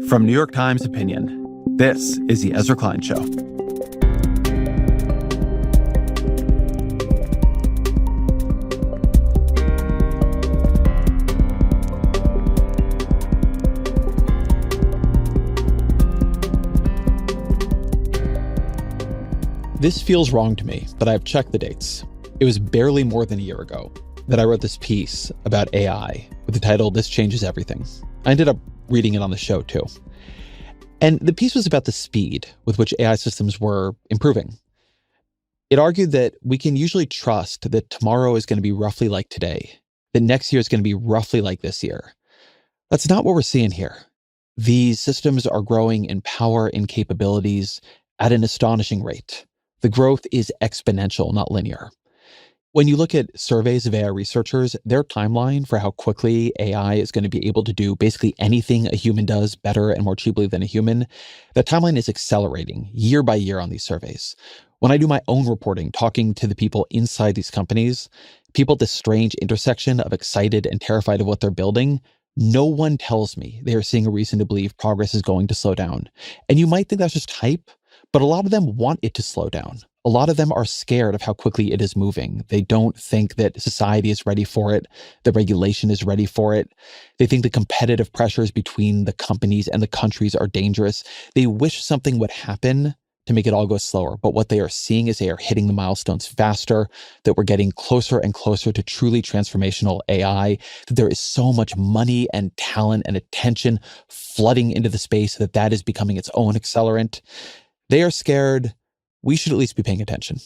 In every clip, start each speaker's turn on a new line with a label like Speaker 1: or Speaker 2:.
Speaker 1: From New York Times Opinion, this is the Ezra Klein Show. This feels wrong to me, but I've checked the dates. It was barely more than a year ago that I wrote this piece about AI with the title, "This Changes Everything." I ended up reading it on the show too. And the piece was about the speed with which AI systems were improving. It argued that we can usually trust that tomorrow is going to be roughly like today, that next year is going to be roughly like this year. That's not what we're seeing here. These systems are growing in power and capabilities at an astonishing rate. The growth is exponential, not linear. When you look at surveys of AI researchers, their timeline for how quickly AI is going to be able to do basically anything a human does better and more cheaply than a human, that timeline is accelerating year by year on these surveys. When I do my own reporting, talking to the people inside these companies, people at this strange intersection of excited and terrified of what they're building, no one tells me they are seeing a reason to believe progress is going to slow down. And you might think that's just hype, but a lot of them want it to slow down. A lot of them are scared of how quickly it is moving. They don't think that society is ready for it, the regulation is ready for it. They think the competitive pressures between the companies and the countries are dangerous. They wish something would happen to make it all go slower. But what they are seeing is they are hitting the milestones faster, that we're getting closer and closer to truly transformational AI, that there is so much money and talent and attention flooding into the space that is becoming its own accelerant. They are scared. We should at least be paying attention.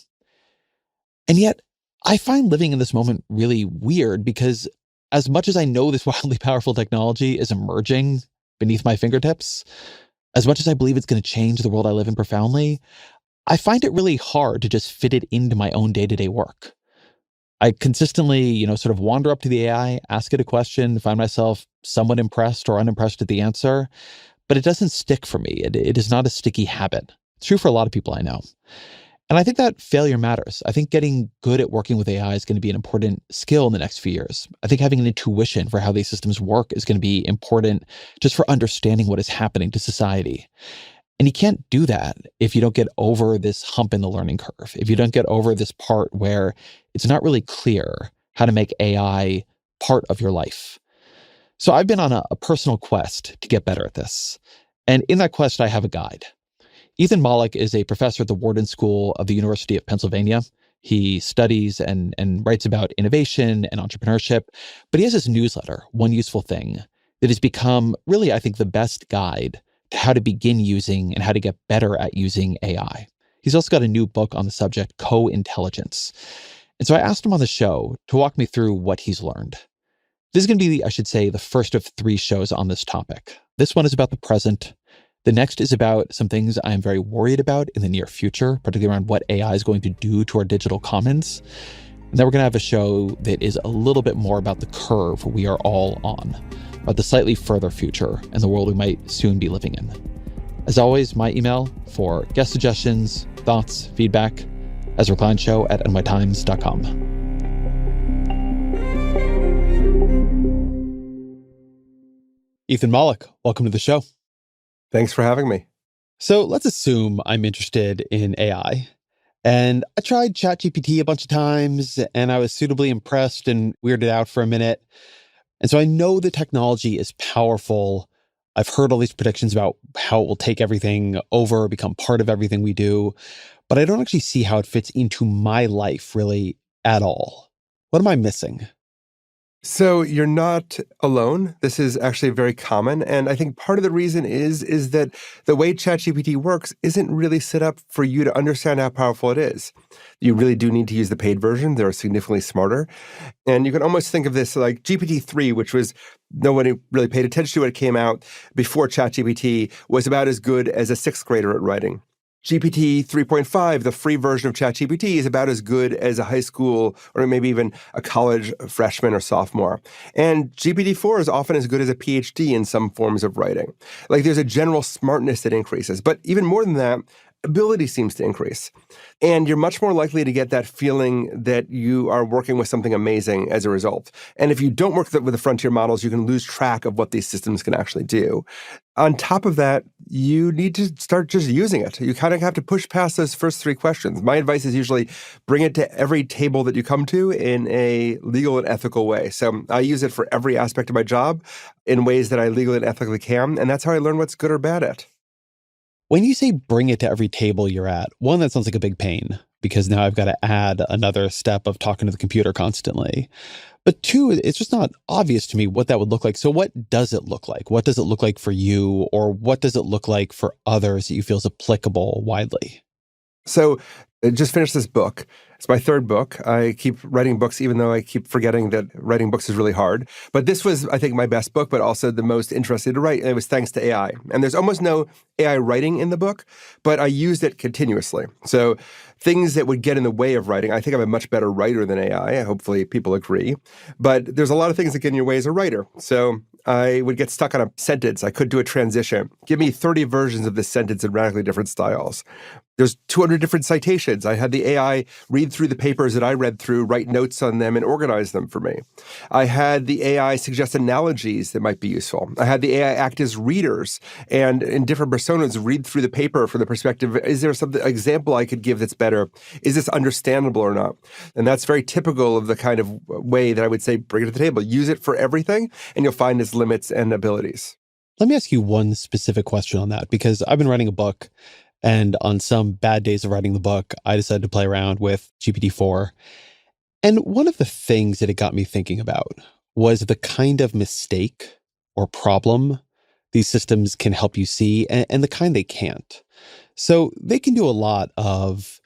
Speaker 1: And yet, I find living in this moment really weird because as much as I know this wildly powerful technology is emerging beneath my fingertips, as much as I believe it's going to change the world I live in profoundly, I find it really hard to just fit it into my own day-to-day work. I consistently, sort of wander up to the AI, ask it a question, find myself somewhat impressed or unimpressed at the answer, but it doesn't stick for me. It is not a sticky habit. It's true for a lot of people I know. And I think that failure matters. I think getting good at working with AI is going to be an important skill in the next few years. I think having an intuition for how these systems work is going to be important just for understanding what is happening to society. And you can't do that if you don't get over this hump in the learning curve, if you don't get over this part where it's not really clear how to make AI part of your life. So I've been on a personal quest to get better at this. And in that quest, I have a guide. Ethan Mollick is a professor at the Wharton School of the University of Pennsylvania. He studies and writes about innovation and entrepreneurship, but he has this newsletter, One Useful Thing, that has become really, I think, the best guide to how to begin using and how to get better at using AI. He's also got a new book on the subject, Co-Intelligence. And so I asked him on the show to walk me through what he's learned. This is going to be, I should say, the first of 3 shows on this topic. This one is about the present. The next is about some things I'm very worried about in the near future, particularly around what AI is going to do to our digital commons. And then we're going to have a show that is a little bit more about the curve we are all on, about the slightly further future and the world we might soon be living in. As always, my email for guest suggestions, thoughts, feedback, EzraKleinShow@nytimes.com. Ethan Mollick, welcome to the show.
Speaker 2: Thanks for having me.
Speaker 1: So let's assume I'm interested in AI. And I tried ChatGPT a bunch of times, and I was suitably impressed and weirded out for a minute. And so I know the technology is powerful. I've heard all these predictions about how it will take everything over, become part of everything we do. But I don't actually see how it fits into my life really at all. What am I missing?
Speaker 2: So you're not alone. This is actually very common. And I think part of the reason is that the way ChatGPT works isn't really set up for you to understand how powerful it is. You really do need to use the paid version. They're significantly smarter. And you can almost think of this like GPT-3, which was nobody really paid attention to when it came out before ChatGPT, was about as good as a 6th grader at writing. GPT 3.5, the free version of ChatGPT, is about as good as a high school or maybe even a college freshman or sophomore. And GPT-4 is often as good as a PhD in some forms of writing. Like there's a general smartness that increases. But even more than that, ability seems to increase. And you're much more likely to get that feeling that you are working with something amazing as a result. And if you don't work with the frontier models, you can lose track of what these systems can actually do. On top of that, you need to start just using it. You kind of have to push past those first three questions. My advice is usually bring it to every table that you come to in a legal and ethical way. So I use it for every aspect of my job in ways that I legally and ethically can. And that's how I learn what's good or bad at.
Speaker 1: When you say bring it to every table you're at, one, that sounds like a big pain because now I've got to add another step of talking to the computer constantly. But two, it's just not obvious to me what that would look like. So what does it look like? What does it look like for you? Or what does it look like for others that you feel is applicable widely?
Speaker 2: So I just finished this book. It's my third book. I keep writing books, even though I keep forgetting that writing books is really hard. But this was, I think, my best book, but also the most interesting to write. And it was thanks to AI. And there's almost no AI writing in the book, but I used it continuously. So things that would get in the way of writing, I think I'm a much better writer than AI. Hopefully people agree. But there's a lot of things that get in your way as a writer. So I would get stuck on a sentence. I could do a transition. Give me 30 versions of this sentence in radically different styles. There's 200 different citations. I had the AI read through the papers that I read through, write notes on them, and organize them for me. I had the AI suggest analogies that might be useful. I had the AI act as readers and in different personas read through the paper from the perspective, is there some example I could give that's better? Is this understandable or not? And that's very typical of the kind of way that I would say bring it to the table. Use it for everything, and you'll find its limits and abilities.
Speaker 1: Let me ask you one specific question on that, because I've been writing a book. And on some bad days of writing the book, I decided to play around with GPT-4. And one of the things that it got me thinking about was the kind of mistake or problem these systems can help you see and the kind they can't. So they can do a lot of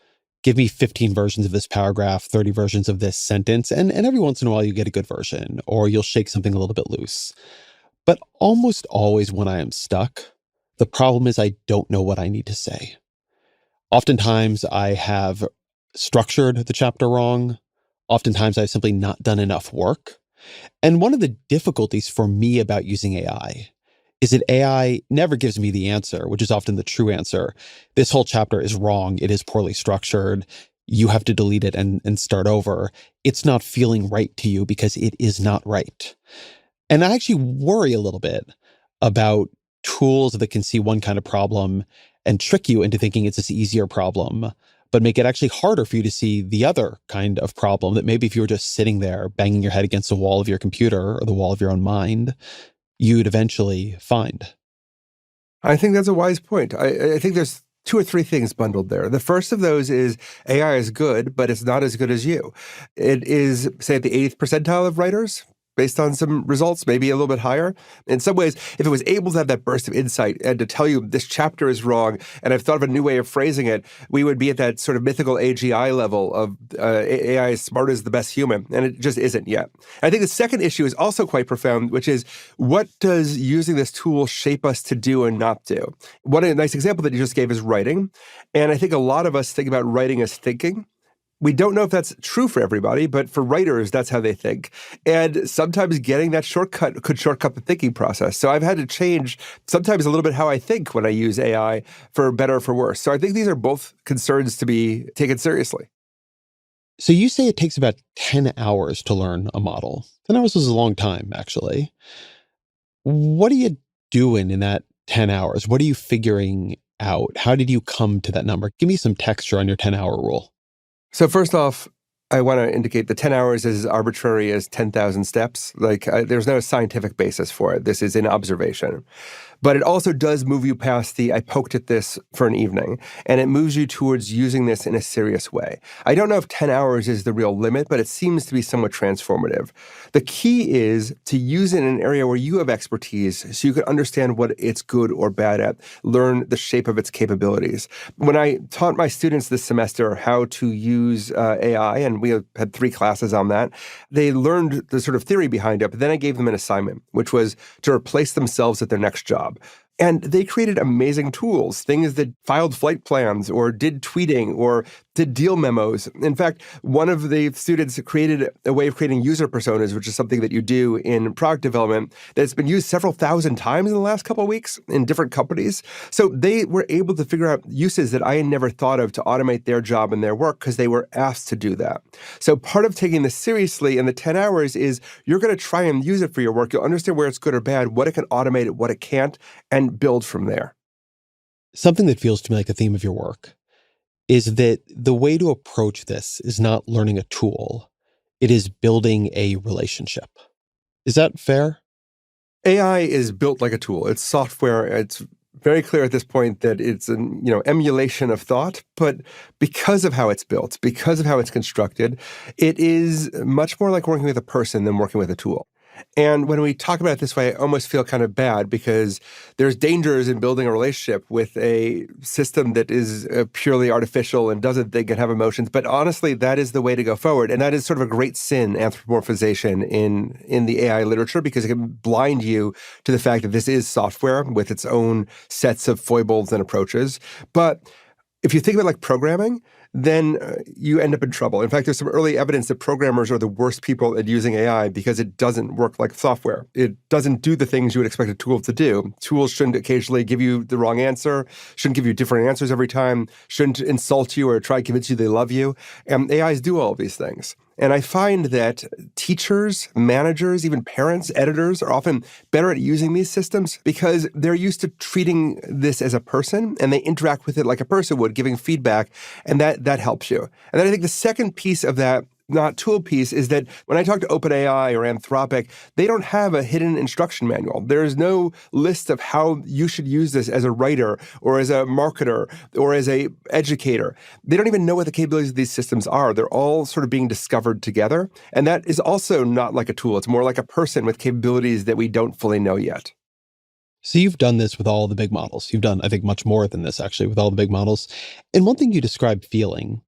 Speaker 1: give me 15 versions of this paragraph, 30 versions of this sentence, and every once in a while you get a good version, or you'll shake something a little bit loose. But almost always when I am stuck, the problem is I don't know what I need to say. Oftentimes I have structured the chapter wrong. Oftentimes I've simply not done enough work. And one of the difficulties for me about using AI is that AI never gives me the answer, which is often the true answer. This whole chapter is wrong. It is poorly structured. You have to delete it and start over. It's not feeling right to you because it is not right. And I actually worry a little bit about tools that can see one kind of problem and trick you into thinking it's this easier problem, but make it actually harder for you to see the other kind of problem that maybe if you were just sitting there banging your head against the wall of your computer or the wall of your own mind, you'd eventually find.
Speaker 2: I think that's a wise point. I think there's two or three things bundled there. The first of those is AI is good, but it's not as good as you. It is, say, at the 80th percentile of writers, based on some results, maybe a little bit higher. In some ways, if it was able to have that burst of insight and to tell you this chapter is wrong, and I've thought of a new way of phrasing it, we would be at that sort of mythical AGI level of AI as smart as the best human, and it just isn't yet. I think the second issue is also quite profound, which is what does using this tool shape us to do and not do? One nice example that you just gave is writing, and I think a lot of us think about writing as thinking. We don't know if that's true for everybody, but for writers, that's how they think. And sometimes getting that shortcut could shortcut the thinking process. So I've had to change sometimes a little bit how I think when I use AI, for better or for worse. So I think these are both concerns to be taken seriously.
Speaker 1: So you say it takes about 10 hours to learn a model. 10 hours is a long time, actually. What are you doing in that 10 hours? What are you figuring out? How did you come to that number? Give me some texture on your 10-hour rule.
Speaker 2: So first off, I want to indicate that 10 hours is as arbitrary as 10,000 steps. There's no scientific basis for it. This is an observation. But it also does move you past the, I poked at this for an evening, and it moves you towards using this in a serious way. I don't know if 10 hours is the real limit, but it seems to be somewhat transformative. The key is to use it in an area where you have expertise so you can understand what it's good or bad at, learn the shape of its capabilities. When I taught my students this semester how to use AI, and we had 3 classes on that, they learned the sort of theory behind it, but then I gave them an assignment, which was to replace themselves at their next job. And they created amazing tools, things that filed flight plans or did tweeting or did deal memos. In fact, one of the students created a way of creating user personas, which is something that you do in product development that's been used several thousand times in the last couple of weeks in different companies. So they were able to figure out uses that I had never thought of to automate their job and their work because they were asked to do that. So part of taking this seriously in the 10 hours is you're going to try and use it for your work. You'll understand where it's good or bad, what it can automate, what it can't, and then build from there.
Speaker 1: Something that feels to me like a theme of your work is that the way to approach this is not learning a tool, it is building a relationship. Is that fair?
Speaker 2: AI is built like a tool. It's software. It's very clear at this point that it's an emulation of thought, but because of how it's built, because of how it's constructed, it is much more like working with a person than working with a tool. And when we talk about it this way, I almost feel kind of bad because there's dangers in building a relationship with a system that is purely artificial and doesn't think and have emotions. But honestly, that is the way to go forward. And that is sort of a great sin, anthropomorphization in the AI literature, because it can blind you to the fact that this is software with its own sets of foibles and approaches. But if you think about like programming, then you end up in trouble. In fact, there's some early evidence that programmers are the worst people at using AI because it doesn't work like software. It doesn't do the things you would expect a tool to do. Tools shouldn't occasionally give you the wrong answer, shouldn't give you different answers every time, shouldn't insult you or try to convince you they love you. And AIs do all of these things. And I find that teachers, managers, even parents, editors are often better at using these systems because they're used to treating this as a person and they interact with it like a person would, giving feedback, and that helps you. And then I think the second piece of that not tool piece is that when I talk to OpenAI or Anthropic, they don't have a hidden instruction manual. There's no list of how you should use this as a writer or as a marketer or as a educator. They don't even know what the capabilities of these systems are. They're all sort of being discovered together. And that is also not like a tool. It's more like a person with capabilities that we don't fully know yet.
Speaker 1: So you've done this with all the big models. You've done, I think, much more than this, actually, with all the big models. And one thing you describe feeling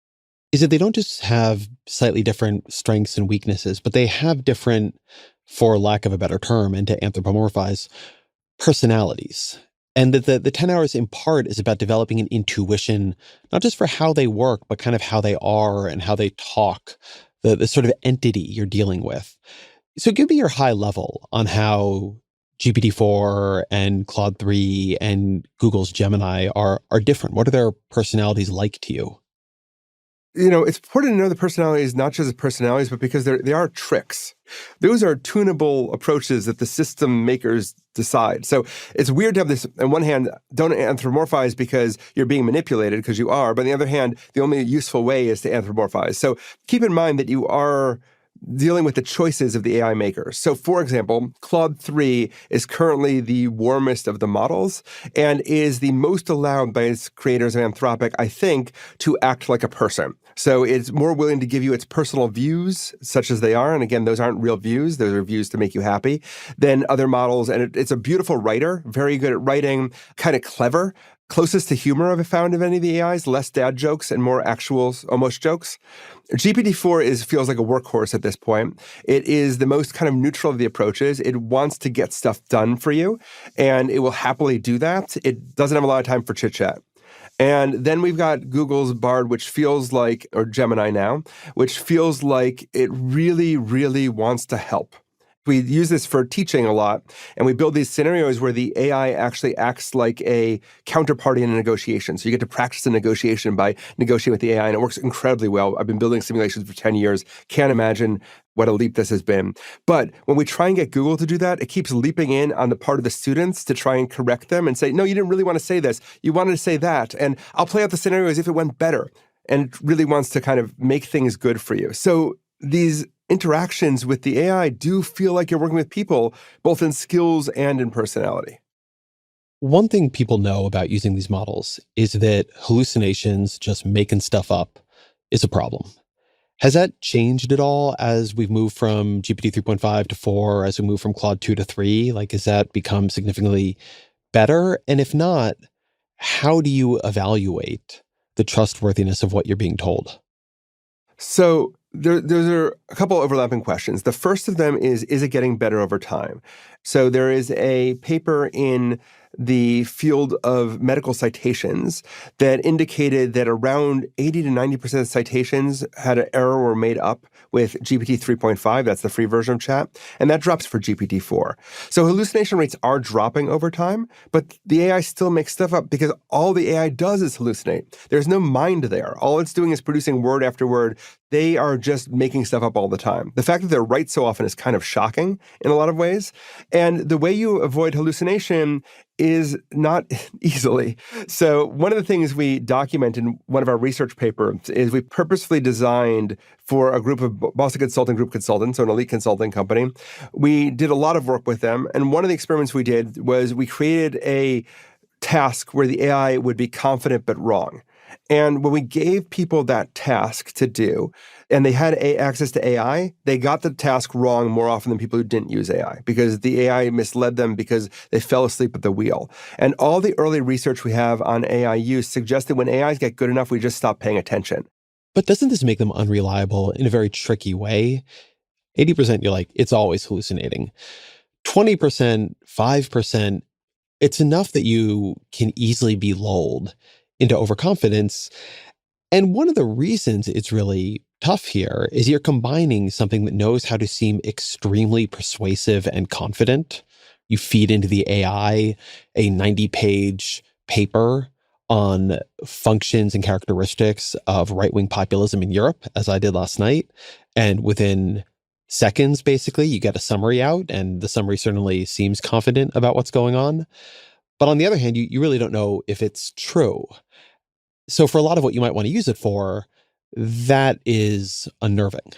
Speaker 1: is that they don't just have slightly different strengths and weaknesses, but they have different, for lack of a better term, and to anthropomorphize, personalities. And that the 10 hours in part is about developing an intuition, not just for how they work, but kind of how they are and how they talk, the sort of entity you're dealing with. So give me your high level on how GPT-4 and Claude 3 and Google's Gemini are different. What are their personalities like to you?
Speaker 2: It's important to know the personalities, not just as personalities, but because they are tricks. Those are tunable approaches that the system makers decide. So it's weird to have this, on one hand, don't anthropomorphize because you're being manipulated, because you are. But on the other hand, the only useful way is to anthropomorphize. So keep in mind that you are dealing with the choices of the AI makers. So, for example, Claude 3 is currently the warmest of the models and is the most allowed by its creators of Anthropic, I think, to act like a person. So it's more willing to give you its personal views, such as they are. And again, those aren't real views. Those are views to make you happy than other models. And it's a beautiful writer, very good at writing, kind of clever. Closest to humor I've found of any of the AIs, less dad jokes and more actual almost jokes. GPT-4 feels like a workhorse at this point. It is the most kind of neutral of the approaches. It wants to get stuff done for you, and it will happily do that. It doesn't have a lot of time for chit-chat. And then we've got Google's Bard, which feels like, or Gemini now, which feels like it really, really wants to help. We use this for teaching a lot, and we build these scenarios where the AI actually acts like a counterparty in a negotiation. So you get to practice a negotiation by negotiating with the AI, and it works incredibly well. I've been building simulations for 10 years. Can't imagine what a leap this has been. But when we try and get Google to do that, it keeps leaping in on the part of the students to try and correct them and say, no, you didn't really want to say this. You wanted to say that. And I'll play out the scenario as if it went better. And it really wants to kind of make things good for you. So these interactions with the AI do feel like you're working with people, both in skills and in personality.
Speaker 1: One thing people know about using these models is that hallucinations, just making stuff up, is a problem. Has that changed at all as we've moved from GPT 3.5 to 4, as we move from Claude 2 to 3? Like, has that become significantly better? And if not, how do you evaluate the trustworthiness of what you're being told?
Speaker 2: So those are a couple overlapping questions. The first of them is it getting better over time? So there is a paper in the field of medical citations that indicated that around 80 to 90% of citations had an error or made up with GPT 3.5. That's the free version of chat. And that drops for GPT-4. So hallucination rates are dropping over time, but the AI still makes stuff up because all the AI does is hallucinate. There's no mind there. All it's doing is producing word after word. They are just making stuff up all the time. The fact that they're right so often is kind of shocking in a lot of ways. And the way you avoid hallucination is not easily. So one of the things we document in one of our research papers is we purposefully designed for a group of Boston Consulting Group consultants, so an elite consulting company. We did a lot of work with them. And one of the experiments we did was we created a task where the AI would be confident but wrong. And when we gave people that task to do, and they had access to AI, they got the task wrong more often than people who didn't use AI because the AI misled them because they fell asleep at the wheel. And all the early research we have on AI use suggests that when AIs get good enough, we just stop paying attention.
Speaker 1: But doesn't this make them unreliable in a very tricky way? 80%, you're like, it's always hallucinating. 20%, 5%, it's enough that you can easily be lulled into overconfidence. And one of the reasons it's really tough here is you're combining something that knows how to seem extremely persuasive and confident. You feed into the AI a 90-page paper on functions and characteristics of right-wing populism in Europe, as I did last night. And within seconds, basically, you get a summary out, and the summary certainly seems confident about what's going on. But on the other hand, you really don't know if it's true. So for a lot of what you might want to use it for, that is unnerving.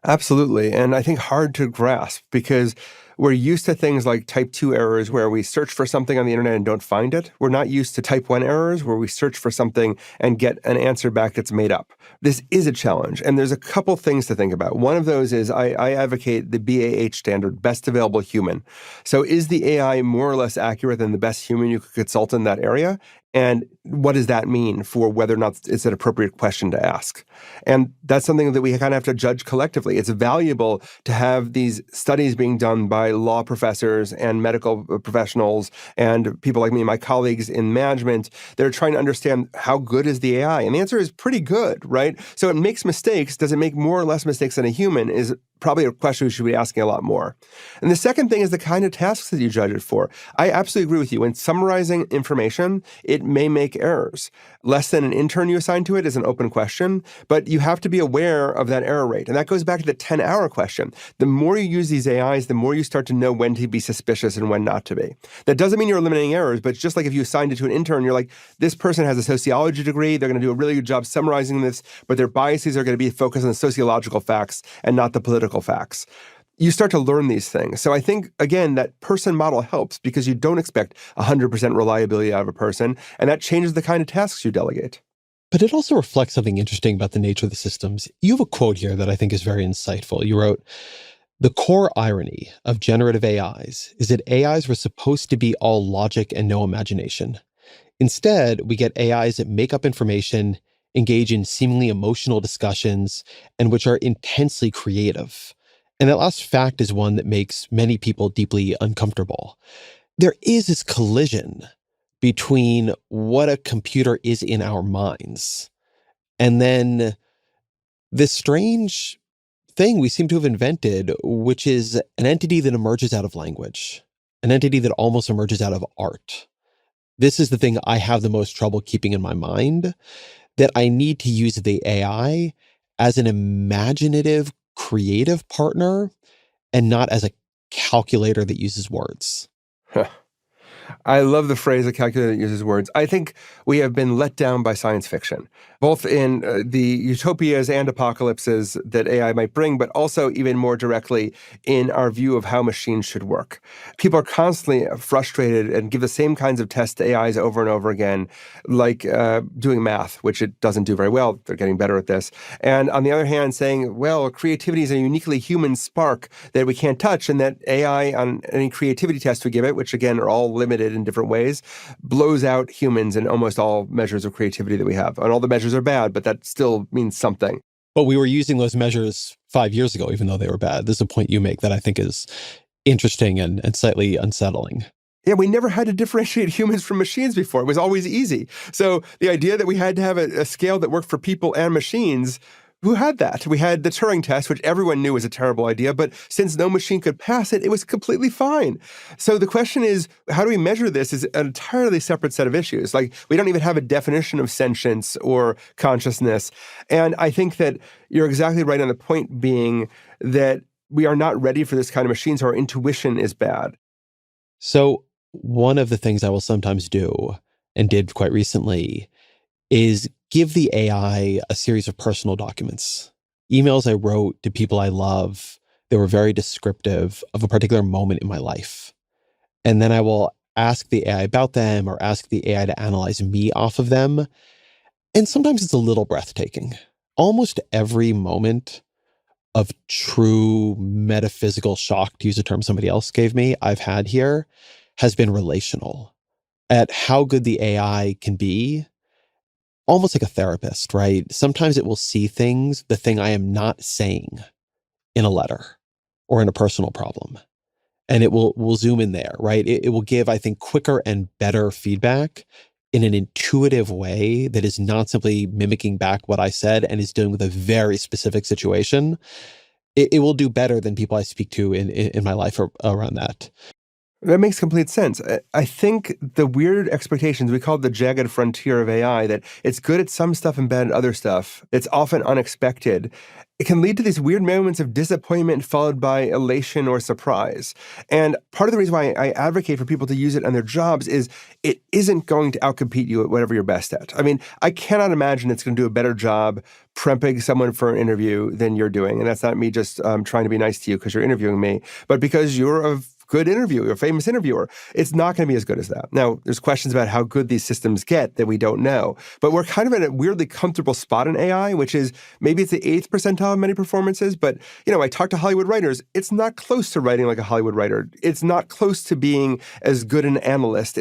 Speaker 2: Absolutely. And I think hard to grasp because we're used to things like type 2 errors where we search for something on the internet and don't find it. We're not used to type 1 errors where we search for something and get an answer back that's made up. This is a challenge. And there's a couple things to think about. One of those is I advocate the BAH standard, best available human. So is the AI more or less accurate than the best human you could consult in that area? And what does that mean for whether or not it's an appropriate question to ask? And that's something that we kind of have to judge collectively. It's valuable to have these studies being done by law professors and medical professionals and people like me, my colleagues in management. They're trying to understand how good is the AI? And the answer is pretty good, right? So it makes mistakes. Does it make more or less mistakes than a human is probably a question we should be asking a lot more. And the second thing is the kind of tasks that you judge it for. I absolutely agree with you. When summarizing information, it may make errors. Less than an intern you assign to it is an open question, but you have to be aware of that error rate. And that goes back to the 10-hour question. The more you use these AIs, the more you start to know when to be suspicious and when not to be. That doesn't mean you're eliminating errors, but it's just like if you assigned it to an intern, you're like, this person has a sociology degree, they're going to do a really good job summarizing this, but their biases are going to be focused on sociological facts and not the political facts. You start to learn these things. So I think, again, that person model helps because you don't expect 100% reliability out of a person, and that changes the kind of tasks you delegate.
Speaker 1: But it also reflects something interesting about the nature of the systems. You have a quote here that I think is very insightful. You wrote, "The core irony of generative AIs is that AIs were supposed to be all logic and no imagination. Instead, we get AIs that make up information, engage in seemingly emotional discussions, and which are intensely creative. And that last fact is one that makes many people deeply uncomfortable. There is this collision between what a computer is in our minds and then this strange thing we seem to have invented, which is an entity that emerges out of language, an entity that almost emerges out of art. This is the thing I have the most trouble keeping in my mind, that I need to use the AI as an imaginative, creative partner and not as a calculator that uses words."
Speaker 2: I love the phrase "a calculator that uses words." I think we have been let down by science fiction, both in the utopias and apocalypses that AI might bring, but also even more directly in our view of how machines should work. People are constantly frustrated and give the same kinds of tests to AIs over and over again, like doing math, which it doesn't do very well. They're getting better at this. And on the other hand, saying, well, creativity is a uniquely human spark that we can't touch, and that AI on any creativity test we give it, which again are all limited in different ways, blows out humans in almost all measures of creativity that we have. And all the measures are bad, but that still means something.
Speaker 1: But we were using those measures 5 years ago, even though they were bad. This is a point you make that I think is interesting and slightly unsettling.
Speaker 2: Yeah, we never had to differentiate humans from machines before. It was always easy. So the idea that we had to have a scale that worked for people and machines, who had that? We had the Turing test, which everyone knew was a terrible idea, but since no machine could pass it, it was completely fine. So the question is, how do we measure this is an entirely separate set of issues. Like, we don't even have a definition of sentience or consciousness. And I think that you're exactly right on the point being that we are not ready for this kind of machine, so our intuition is bad.
Speaker 1: So One of the things I will sometimes do, and did quite recently, is give the AI a series of personal documents, emails I wrote to people I love that were very descriptive of a particular moment in my life. And then I will ask the AI about them or ask the AI to analyze me off of them. And sometimes it's a little breathtaking. Almost every moment of true metaphysical shock, to use a term somebody else gave me, I've had here has been relational at how good the AI can be, almost like a therapist, right? Sometimes it will see things, the thing I am not saying in a letter or in a personal problem. And it will zoom in there, right? It will give, I think, quicker and better feedback in an intuitive way that is not simply mimicking back what I said and is dealing with a very specific situation. It will do better than people I speak to in my life around that.
Speaker 2: That makes complete sense. I think the weird expectations, we call it the jagged frontier of AI, that it's good at some stuff and bad at other stuff. It's often unexpected. It can lead to these weird moments of disappointment followed by elation or surprise. And part of the reason why I advocate for people to use it on their jobs is it isn't going to outcompete you at whatever you're best at. I mean, I cannot imagine it's going to do a better job prepping someone for an interview than you're doing. And that's not me just trying to be nice to you because you're interviewing me, but because you're a good interviewer, you're a famous interviewer. It's not going to be as good as that. Now, there's questions about how good these systems get that we don't know. But we're kind of in a weirdly comfortable spot in AI, which is maybe it's the 8th percentile of many performances. But, I talk to Hollywood writers. It's not close to writing like a Hollywood writer. It's not close to being as good an analyst.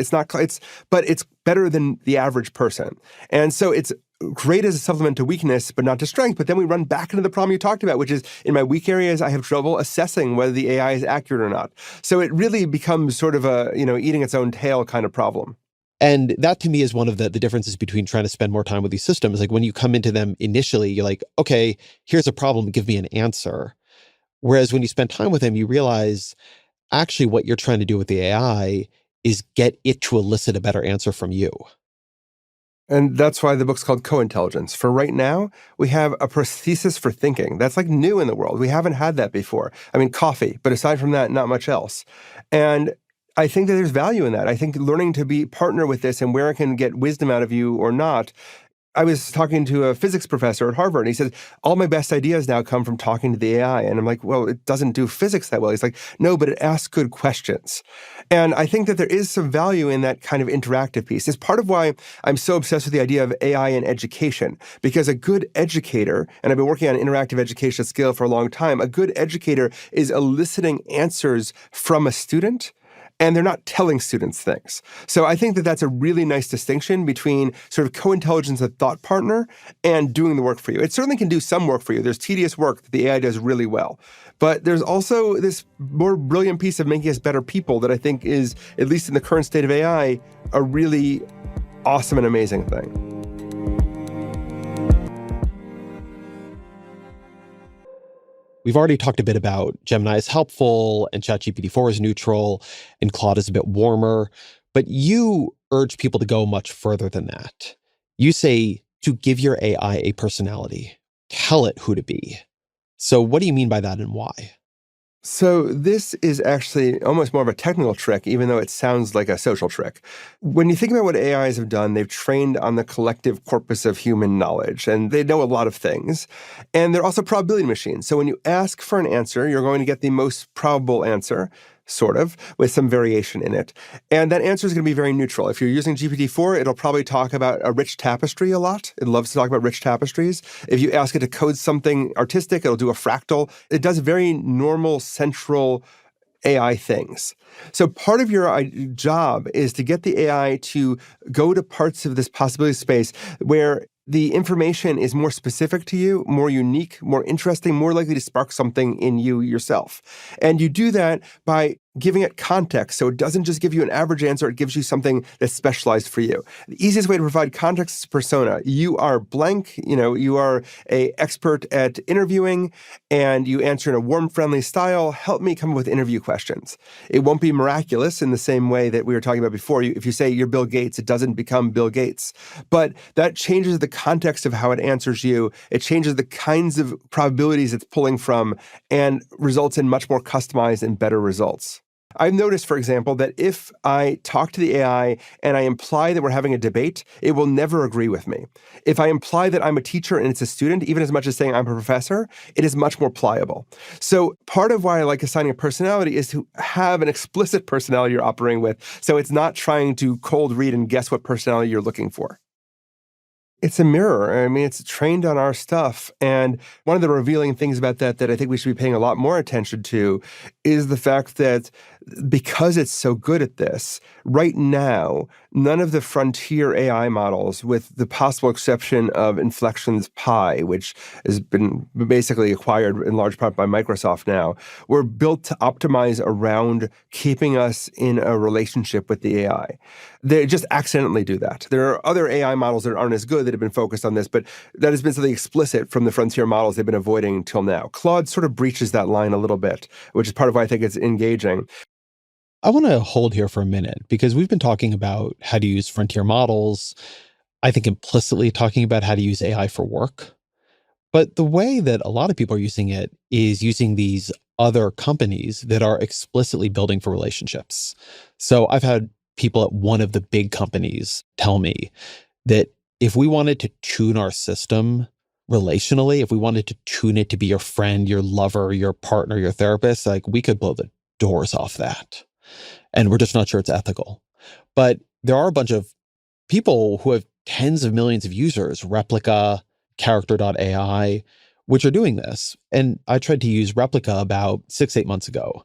Speaker 2: But it's better than the average person. And so it's great as a supplement to weakness, but not to strength. But then we run back into the problem you talked about, which is in my weak areas, I have trouble assessing whether the AI is accurate or not. So it really becomes sort of a, eating its own tail kind of problem.
Speaker 1: And that to me is one of the differences between trying to spend more time with these systems. Like when you come into them initially, you're like, okay, here's a problem, give me an answer. Whereas when you spend time with them, you realize actually what you're trying to do with the AI is get it to elicit a better answer from you.
Speaker 2: And that's why the book's called Co-Intelligence. For right now, we have a prosthesis for thinking. That's like new in the world. We haven't had that before. I mean, coffee, but aside from that, not much else. And I think that there's value in that. I think learning to be partner with this and where it can get wisdom out of you or not. I was talking to a physics professor at Harvard, and he said, all my best ideas now come from talking to the AI. And I'm like, well, it doesn't do physics that well. He's like, no, but it asks good questions. And I think that there is some value in that kind of interactive piece. It's part of why I'm so obsessed with the idea of AI in education, because a good educator, and I've been working on interactive education at scale for a long time, a good educator is eliciting answers from a student, and they're not telling students things. So I think that that's a really nice distinction between sort of co-intelligence, a thought partner, and doing the work for you. It certainly can do some work for you. There's tedious work that the AI does really well. But there's also this more brilliant piece of making us better people that I think is, at least in the current state of AI, a really awesome and amazing thing.
Speaker 1: We've already talked a bit about Gemini is helpful and ChatGPT-4 is neutral and Claude is a bit warmer, but you urge people to go much further than that. You say to give your AI a personality, tell it who to be. So what do you mean by that and why?
Speaker 2: So this is actually almost more of a technical trick, even though it sounds like a social trick. When you think about what AIs have done, they've trained on the collective corpus of human knowledge, and they know a lot of things. And they're also probability machines. So when you ask for an answer, you're going to get the most probable answer, sort of, with some variation in it. And that answer is going to be very neutral. If you're using GPT-4, it'll probably talk about a rich tapestry a lot. It loves to talk about rich tapestries. If you ask it to code something artistic, it'll do a fractal. It does very normal, central AI things. So part of your job is to get the AI to go to parts of this possibility space where the information is more specific to you, more unique, more interesting, more likely to spark something in you yourself. And you do that by giving it context. So it doesn't just give you an average answer, it gives you something that's specialized for you. The easiest way to provide context is persona. You are blank, you are an expert at interviewing, and you answer in a warm, friendly style. Help me come up with interview questions. It won't be miraculous in the same way that we were talking about before. If you say you're Bill Gates, it doesn't become Bill Gates. But that changes the context of how it answers you. It changes the kinds of probabilities it's pulling from and results in much more customized and better results. I've noticed, for example, that if I talk to the AI and I imply that we're having a debate, it will never agree with me. If I imply that I'm a teacher and it's a student, even as much as saying I'm a professor, it is much more pliable. So part of why I like assigning a personality is to have an explicit personality you're operating with, so it's not trying to cold read and guess what personality you're looking for. It's a mirror. I mean, it's trained on our stuff. And one of the revealing things about that I think we should be paying a lot more attention to is the fact that because it's so good at this, right now, none of the frontier AI models, with the possible exception of Inflection's Pi, which has been basically acquired in large part by Microsoft now, were built to optimize around keeping us in a relationship with the AI. They just accidentally do that. There are other AI models that aren't as good that have been focused on this, but that has been something explicit from the frontier models they've been avoiding until now. Claude sort of breaches that line a little bit, which is part of why I think it's engaging.
Speaker 1: I want to hold here for a minute because we've been talking about how to use frontier models, I think implicitly talking about how to use AI for work. But the way that a lot of people are using it is using these other companies that are explicitly building for relationships. So I've had people at one of the big companies tell me that if we wanted to tune our system relationally, if we wanted to tune it to be your friend, your lover, your partner, your therapist, like we could blow the doors off that. And we're just not sure it's ethical. But there are a bunch of people who have tens of millions of users, Replica, Character.ai, which are doing this. And I tried to use Replica about 6-8 months ago.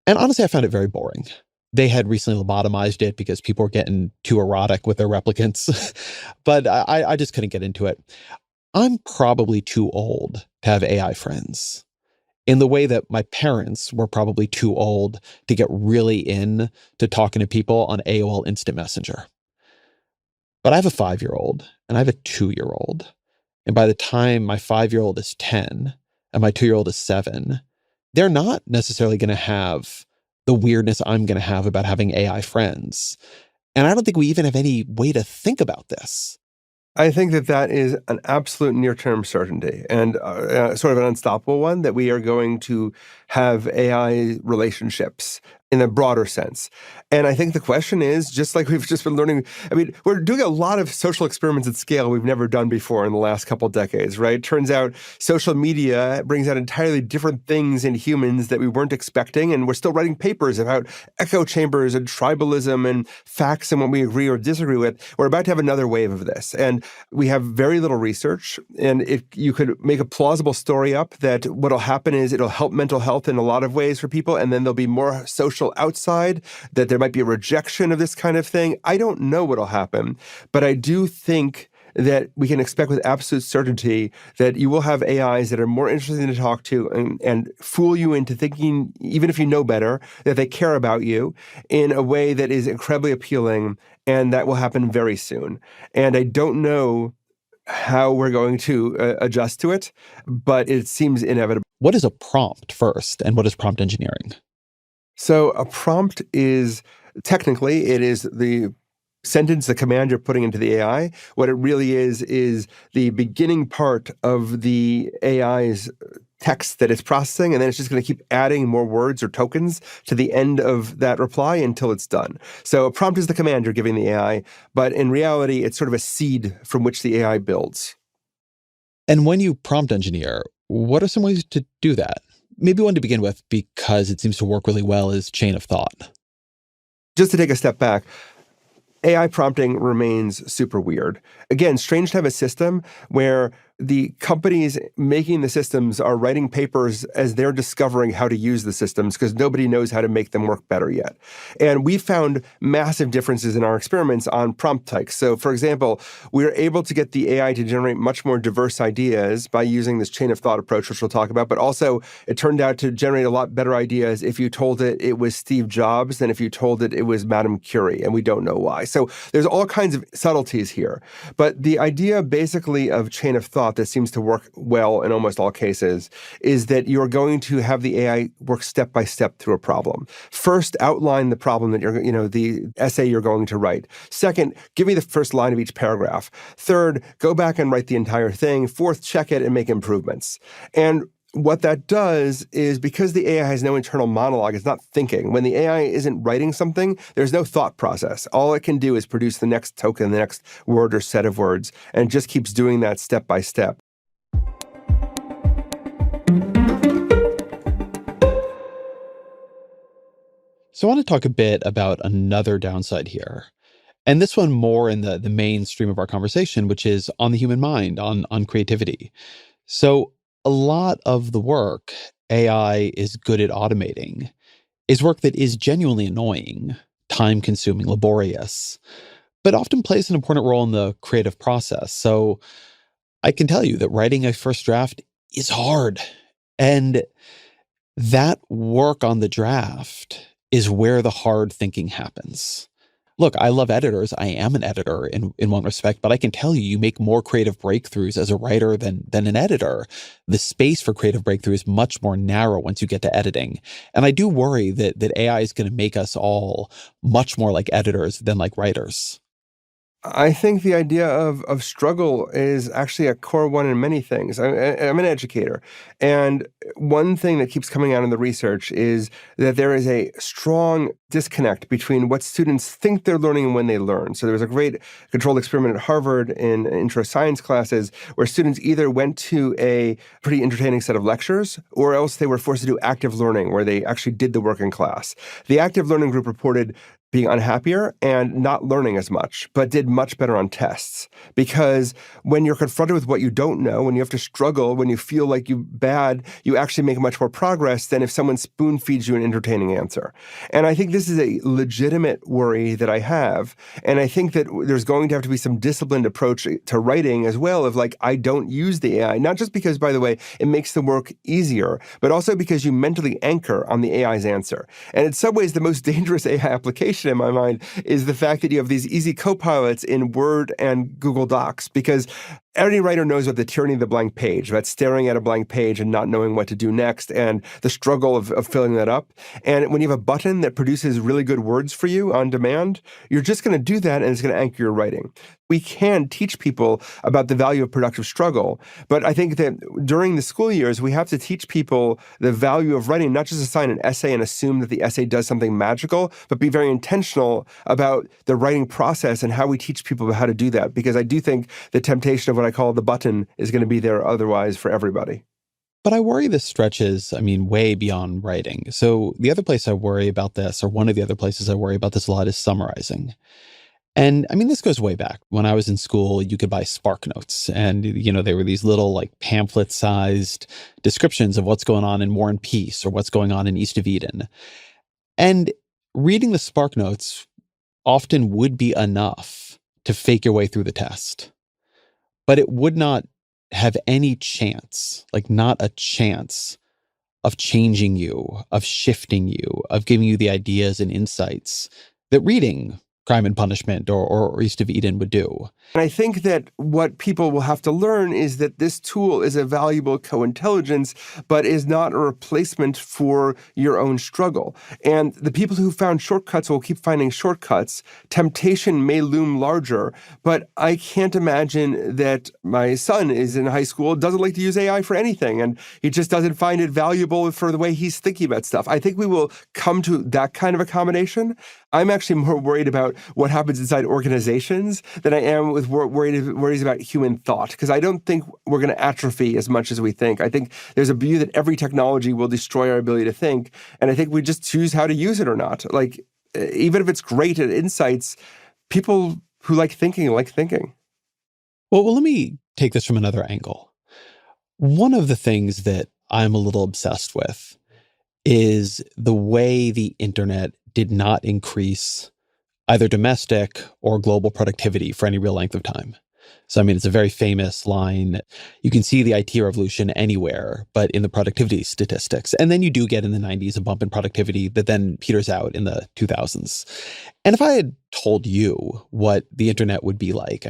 Speaker 1: And honestly, I found it very boring. They had recently lobotomized it because people were getting too erotic with their replicants. But I just couldn't get into it. I'm probably too old to have AI friends, in the way that my parents were probably too old to get really in to talking to people on AOL Instant Messenger. But I have a 5-year-old and I have a 2-year-old. And by the time my 5-year-old is 10 and my 2-year-old is 7, they're not necessarily going to have the weirdness I'm going to have about having AI friends. And I don't think we even have any way to think about this.
Speaker 2: I think that is an absolute near-term certainty and sort of an unstoppable one, that we are going to have AI relationships in a broader sense. And I think the question is, just like we've just been learning, I mean, we're doing a lot of social experiments at scale we've never done before in the last couple of decades, right? Turns out social media brings out entirely different things in humans that we weren't expecting, and we're still writing papers about echo chambers and tribalism and facts and what we agree or disagree with. We're about to have another wave of this. And we have very little research. And if you could make a plausible story up that what'll happen is it'll help mental health in a lot of ways for people, and then there'll be more social outside, that there might be a rejection of this kind of thing. I don't know what'll happen, but I do think that we can expect with absolute certainty that you will have AIs that are more interesting to talk to and fool you into thinking, even if you know better, that they care about you in a way that is incredibly appealing, and that will happen very soon. And I don't know how we're going to adjust to it, but it seems inevitable.
Speaker 1: What is a prompt first, and what is prompt engineering?
Speaker 2: So a prompt is, technically, it is the sentence, the command you're putting into the AI. What it really is the beginning part of the AI's text that it's processing, and then it's just going to keep adding more words or tokens to the end of that reply until it's done. So a prompt is the command you're giving the AI, but in reality, it's sort of a seed from which the AI builds.
Speaker 1: And when you prompt engineer, what are some ways to do that? Maybe one to begin with, because it seems to work really well, is chain of thought.
Speaker 2: Just to take a step back, AI prompting remains super weird. Again, strange to have a system where the companies making the systems are writing papers as they're discovering how to use the systems, because nobody knows how to make them work better yet. And we found massive differences in our experiments on prompt types. So, for example, we were able to get the AI to generate much more diverse ideas by using this chain of thought approach, which we'll talk about. But also, it turned out to generate a lot better ideas if you told it was Steve Jobs than if you told it was Madame Curie, and we don't know why. So there's all kinds of subtleties here. But the idea basically of chain of thought that seems to work well in almost all cases is that you're going to have the AI work step by step through a problem. First, outline the problem that the essay you're going to write. Second, give me the first line of each paragraph. Third, go back and write the entire thing. Fourth, check it and make improvements. And What that does is because the AI has no internal monologue, it's not thinking. When the AI isn't writing something, there's no thought process. All it can do is produce the next token, the next word or set of words, and it just keeps doing that step by step.
Speaker 1: So I want to talk a bit about another downside here. And this one more in the mainstream of our conversation, which is on the human mind, on creativity. So a lot of the work AI is good at automating is work that is genuinely annoying, time-consuming, laborious, but often plays an important role in the creative process. So I can tell you that writing a first draft is hard. And that work on the draft is where the hard thinking happens. Look, I love editors. I am an editor in one respect, but I can tell you, you make more creative breakthroughs as a writer than an editor. The space for creative breakthrough is much more narrow once you get to editing. And I do worry that AI is going to make us all much more like editors than like writers.
Speaker 2: I think the idea of struggle is actually a core one in many things. I'm an educator, and one thing that keeps coming out in the research is that there is a strong disconnect between what students think they're learning and when they learn. So there was a great controlled experiment at Harvard in intro science classes where students either went to a pretty entertaining set of lectures or else they were forced to do active learning where they actually did the work in class. The active learning group reported being unhappier and not learning as much, but did much better on tests. Because when you're confronted with what you don't know, when you have to struggle, when you feel like you're bad, you actually make much more progress than if someone spoon feeds you an entertaining answer. And I think this is a legitimate worry that I have. And I think that there's going to have to be some disciplined approach to writing as well of like, I don't use the AI, not just because, by the way, it makes the work easier, but also because you mentally anchor on the AI's answer. And in some ways, the most dangerous AI application in my mind is the fact that you have these easy co-pilots in Word and Google Docs, because any writer knows about the tyranny of the blank page, about staring at a blank page and not knowing what to do next, and the struggle of filling that up. And when you have a button that produces really good words for you on demand, you're just going to do that and it's going to anchor your writing. We can teach people about the value of productive struggle, but I think that during the school years, we have to teach people the value of writing, not just assign an essay and assume that the essay does something magical, but be very intentional about the writing process and how we teach people how to do that. Because I do think the temptation of what I call the button is going to be there otherwise for everybody.
Speaker 1: But I worry this stretches, way beyond writing. So the other place I worry about this, or one of the other places I worry about this a lot, is summarizing. And this goes way back. When I was in school, you could buy Spark Notes. And, they were these little like pamphlet-sized descriptions of what's going on in War and Peace or what's going on in East of Eden. And reading the Spark Notes often would be enough to fake your way through the test. But it would not have any chance, like not a chance, of changing you, of shifting you, of giving you the ideas and insights that reading Crime and Punishment or East of Eden would do.
Speaker 2: And I think that what people will have to learn is that this tool is a valuable co-intelligence, but is not a replacement for your own struggle. And the people who found shortcuts will keep finding shortcuts. Temptation may loom larger, but I can't imagine that my son is in high school, doesn't like to use AI for anything, and he just doesn't find it valuable for the way he's thinking about stuff. I think we will come to that kind of accommodation. I'm actually more worried about what happens inside organizations than I am with worries about human thought, because I don't think we're going to atrophy as much as we think. I think there's a view that every technology will destroy our ability to think, and I think we just choose how to use it or not. Like, even if it's great at insights, people who like thinking like thinking.
Speaker 1: Well, let me take this from another angle. One of the things that I'm a little obsessed with is the way the internet did not increase either domestic or global productivity for any real length of time. So, it's a very famous line. You can see the IT revolution anywhere, but in the productivity statistics. And then you do get in the 90s a bump in productivity that then peters out in the 2000s. And if I had told you what the internet would be like,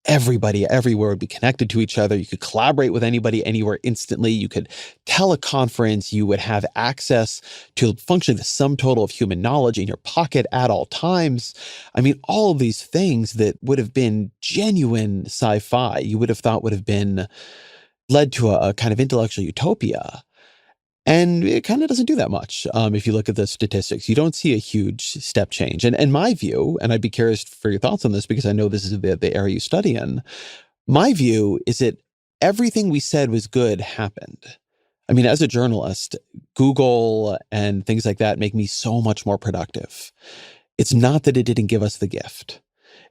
Speaker 1: everybody everywhere would be connected to each other. You could collaborate with anybody anywhere instantly. You could teleconference. You would have access to functionally the sum total of human knowledge in your pocket at all times. All of these things that would have been genuine sci-fi, you would have thought would have been led to a kind of intellectual utopia. And it kind of doesn't do that much. If you look at the statistics, you don't see a huge step change. And my view, and I'd be curious for your thoughts on this because I know this is the area you study in, my view is that everything we said was good happened. I mean, as a journalist, Google and things like that make me so much more productive. It's not that it didn't give us the gift.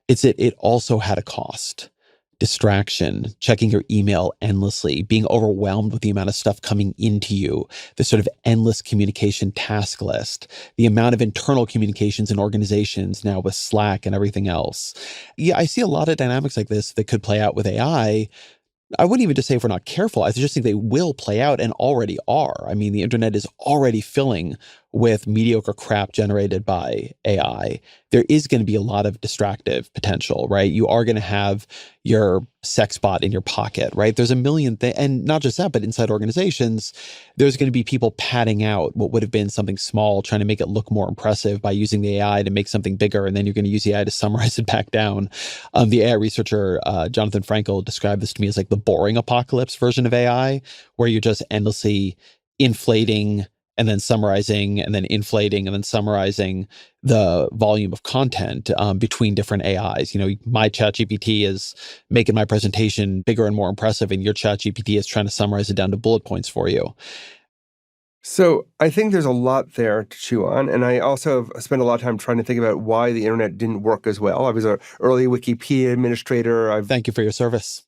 Speaker 1: It's that it also had a cost. Distraction, checking your email endlessly, being overwhelmed with the amount of stuff coming into you, the sort of endless communication task list, the amount of internal communications in organizations now with Slack and everything else. Yeah, I see a lot of dynamics like this that could play out with AI. I wouldn't even just say if we're not careful. I just think they will play out and already are. I mean, the internet is already filling with mediocre crap generated by AI. There is going to be a lot of distractive potential, right? You are going to have your sex bot in your pocket, right? There's a million things, and not just that, but inside organizations, there's going to be people padding out what would have been something small, trying to make it look more impressive by using the AI to make something bigger, and then you're going to use the AI to summarize it back down. The AI researcher, Jonathan Frankel, described this to me as like the boring apocalypse version of AI, where you're just endlessly inflating and then summarizing and then inflating and then summarizing the volume of content between different AIs. You know, my ChatGPT is making my presentation bigger and more impressive, and your ChatGPT is trying to summarize it down to bullet points for you.
Speaker 2: So I think there's a lot there to chew on. And I also have spent a lot of time trying to think about why the internet didn't work as well. I was an early Wikipedia administrator.
Speaker 1: Thank you for your service.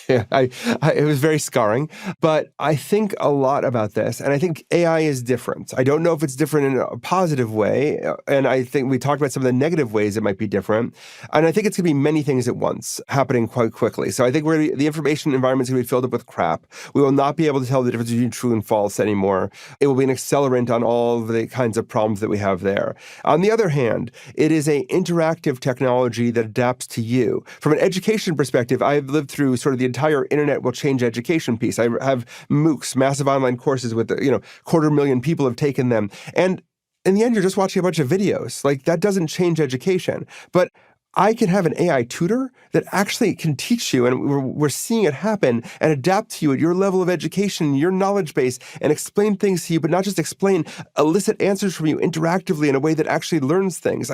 Speaker 2: Yeah, it was very scarring. But I think a lot about this. And I think AI is different. I don't know if it's different in a positive way. And I think we talked about some of the negative ways it might be different. And I think it's going to be many things at once happening quite quickly. So I think the information environment is going to be filled up with crap. We will not be able to tell the difference between true and false anymore. It will be an accelerant on all of the kinds of problems that we have there. On the other hand, it is an interactive technology that adapts to you. From an education perspective, I've lived through sort of the entire internet will change education piece. I have MOOCs, massive online courses with, 250,000 people have taken them. And in the end, you're just watching a bunch of videos. Like, that doesn't change education. But I can have an AI tutor that actually can teach you, and we're seeing it happen, and adapt to you at your level of education, your knowledge base, and explain things to you, but not just explain, elicit answers from you interactively in a way that actually learns things.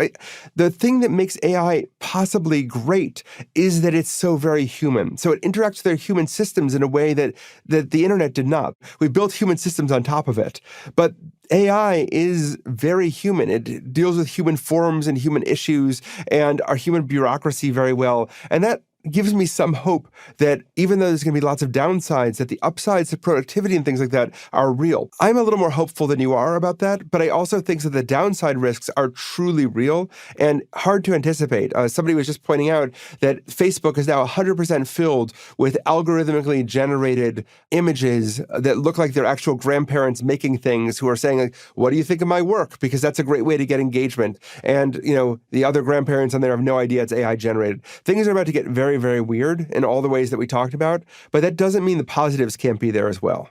Speaker 2: The thing that makes AI possibly great is that it's so very human. So it interacts with their human systems in a way that the internet did not. We built human systems on top of it. But AI is very human. It deals with human forms and human issues and our human bureaucracy very well. And that gives me some hope that even though there's going to be lots of downsides, that the upsides to productivity and things like that are real. I'm a little more hopeful than you are about that, but I also think that the downside risks are truly real and hard to anticipate. Somebody was just pointing out that Facebook is now 100% filled with algorithmically generated images that look like their actual grandparents making things who are saying, like, what do you think of my work? Because that's a great way to get engagement. And, the other grandparents on there have no idea it's AI generated. Things are about to get very, very weird in all the ways that we talked about, but that doesn't mean the positives can't be there as well.